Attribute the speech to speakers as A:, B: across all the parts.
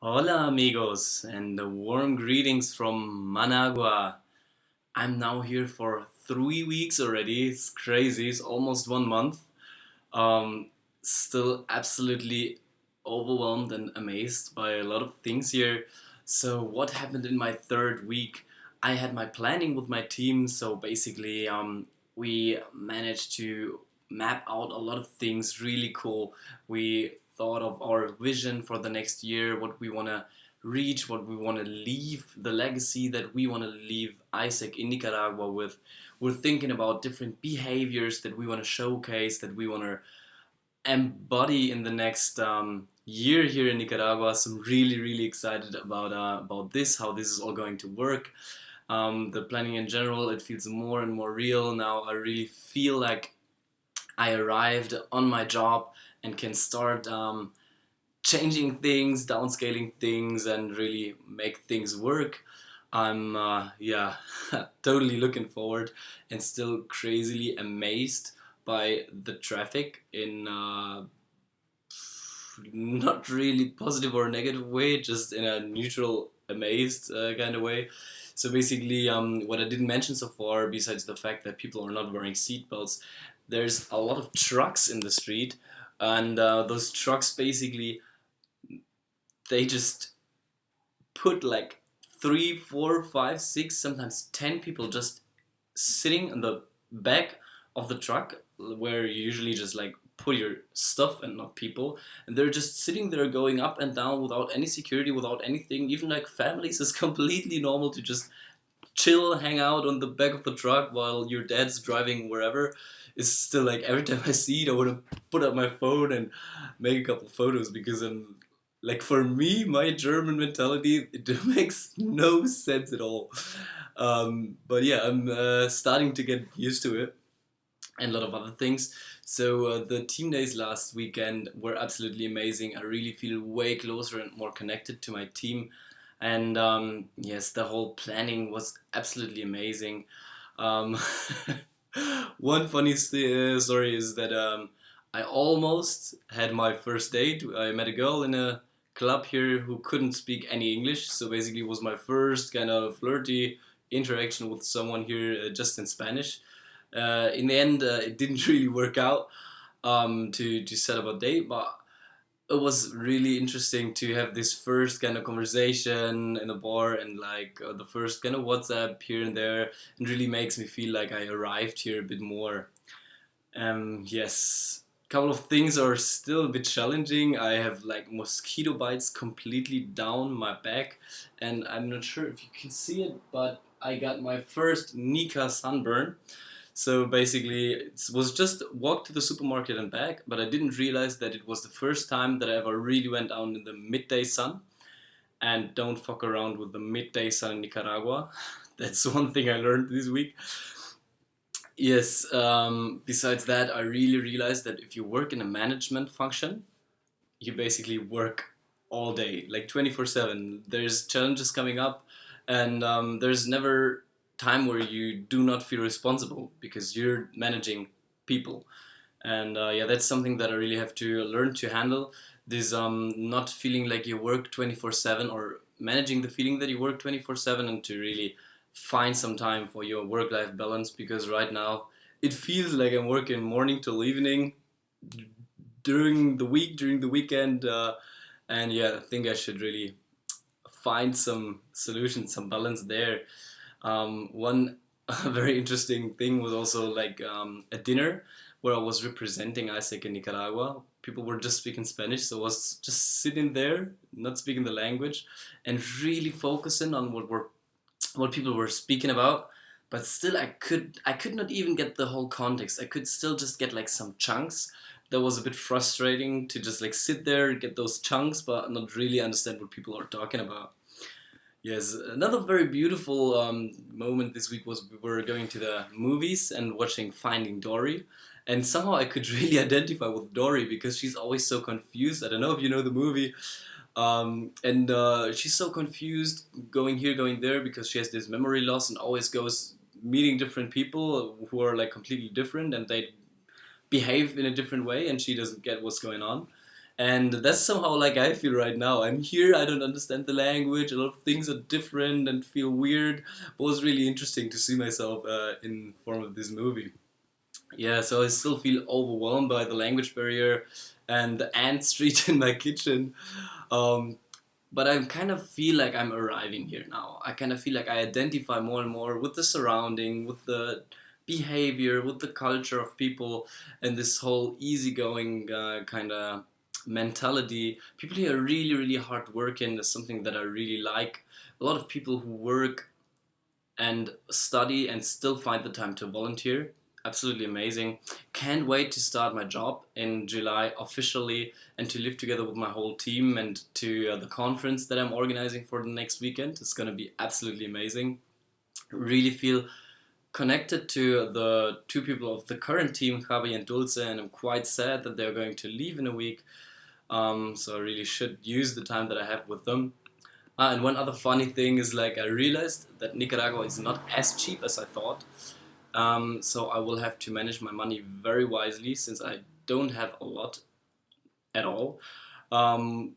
A: Hola amigos and warm greetings from Managua. I'm now here for 3 weeks already. It's crazy. It's almost 1 month. Um, Still absolutely overwhelmed and amazed by a lot of things here. So what happened in my third week? I had my planning with my team. So basically, we managed to map out a lot of things really cool. We thought of our vision for the next year, what we want to reach, what we want to leave, the legacy that we want to leave Isaac in Nicaragua with. We're thinking about different behaviors that we want to showcase, that we want to embody in the next year here in Nicaragua. So I'm really excited about this, how this is all going to work. The planning in general, it feels more and more real now. I really feel like I arrived on my job and can start changing things, downscaling things, and really make things work. I'm yeah, totally looking forward and still crazily amazed by the traffic in not really positive or negative way, just in a neutral, amazed kind of way. So basically, what I didn't mention so far, besides the fact that people are not wearing seatbelts, there's a lot of trucks in the street, and those trucks basically they just put like three, four, five, six, sometimes 10 people just sitting in the back of the truck where you usually just like put your stuff and not people, and they're just sitting there going up and down without any security, without anything. Even like families is completely normal to just chill, hang out on the back of the truck while your dad's driving wherever. It's still like every time I see it, I want to put up my phone and make a couple photos because I'm like, for me, my German mentality, it makes no sense at all. But yeah, I'm starting to get used to it and a lot of other things. So the team days last weekend were absolutely amazing. I really feel way closer and more connected to my team. And yes, the whole planning was absolutely amazing. Um, One funny story is that I almost had my first date. I met a girl in a club here who couldn't speak any English, so basically it was my first kind of flirty interaction with someone here just in Spanish. In the end, it didn't really work out to set up a date, but it was really interesting to have this first kind of conversation in a bar and like the first kind of WhatsApp here and there. It really makes me feel like I arrived here a bit more. Yes, a couple of things are still a bit challenging. I have like mosquito bites completely down my back, and I'm not sure if you can see it, but I got my first Nika sunburn. So basically, it was just walk to the supermarket and back, but I didn't realize that it was the first time that I ever really went out in the midday sun. And don't fuck around with the midday sun in Nicaragua. That's one thing I learned this week. Yes, besides that, I really realized that if you work in a management function, you basically work all day, like 24/7. There's challenges coming up, and there's never time where you do not feel responsible because you're managing people. And yeah, that's something that I really have to learn to handle. This not feeling like you work 24/7 or managing the feeling that you work 24/7 and to really find some time for your work life balance because right now it feels like I'm working morning till evening during the week, during the weekend. And yeah, I think I should really find some solution, some balance there. One very interesting thing was also like a dinner where I was representing Isaac in Nicaragua. People were just speaking Spanish, so I was just sitting there, not speaking the language, and really focusing on what people were speaking about. But still, I could not even get the whole context. I could still just get like some chunks. That was a bit frustrating to just like sit there, get those chunks, but not really understand what people are talking about. Yes, another very beautiful moment this week was we were going to the movies and watching Finding Dory. And somehow I could really identify with Dory because she's always so confused. I don't know if you know the movie. And she's so confused going here, going there because she has this memory loss and always goes meeting different people who are like completely different and they behave in a different way and she doesn't get what's going on. And that's somehow like I feel right now. I'm here, I don't understand the language, a lot of things are different and feel weird. But it was really interesting to see myself in form of this movie. Yeah, so I still feel overwhelmed by the language barrier and the ant street in my kitchen. Um, but I kind of feel like I'm arriving here now. I kind of feel like I identify more and more with the surrounding, with the behavior, with the culture of people, and this whole easygoing kind of mentality. People here are really, really hard working. That's something that I really like. A lot of people who work and study and still find the time to volunteer. Absolutely amazing. Can't wait to start my job in July officially and to live together with my whole team and to the conference that I'm organizing for the next weekend. It's going to be absolutely amazing. Really feel connected to the two people of the current team, Javi and Dulce, and I'm quite sad that they're going to leave in a week. So I really should use the time that I have with them. And one other funny thing is like I realized that Nicaragua is not as cheap as I thought. So I will have to manage my money very wisely since I don't have a lot at all. Um,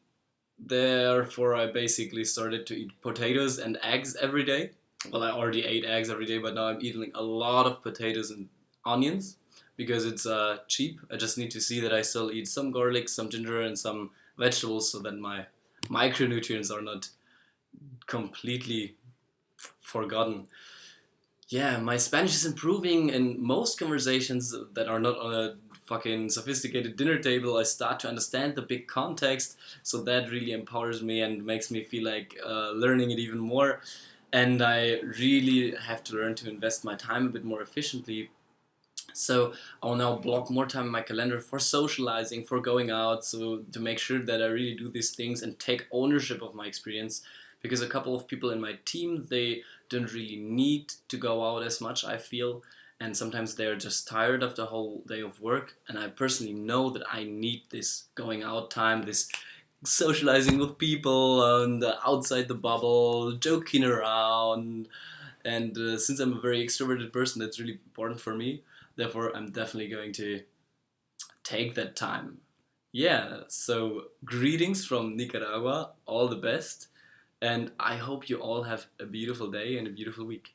A: Therefore, I basically started to eat potatoes and eggs every day. Well, I already ate eggs every day, but now I'm eating a lot of potatoes and onions because it's cheap. I just need to see that I still eat some garlic, some ginger, and some vegetables so that my micronutrients are not completely forgotten. Yeah, my Spanish is improving in most conversations that are not on a fucking sophisticated dinner table. I start to understand the big context, so that really empowers me and makes me feel like learning it even more. And I really have to learn to invest my time a bit more efficiently. So I'll now block more time in my calendar for socializing, for going out, so to make sure that I really do these things and take ownership of my experience. Because a couple of people in my team, they don't really need to go out as much, I feel, and sometimes they're just tired of the whole day of work. And I personally know that I need this going out time, this socializing with people and outside the bubble, joking around. And since I'm a very extroverted person, that's really important for me. Therefore, I'm definitely going to take that time. Yeah, so greetings from Nicaragua, all the best, and I hope you all have a beautiful day and a beautiful week.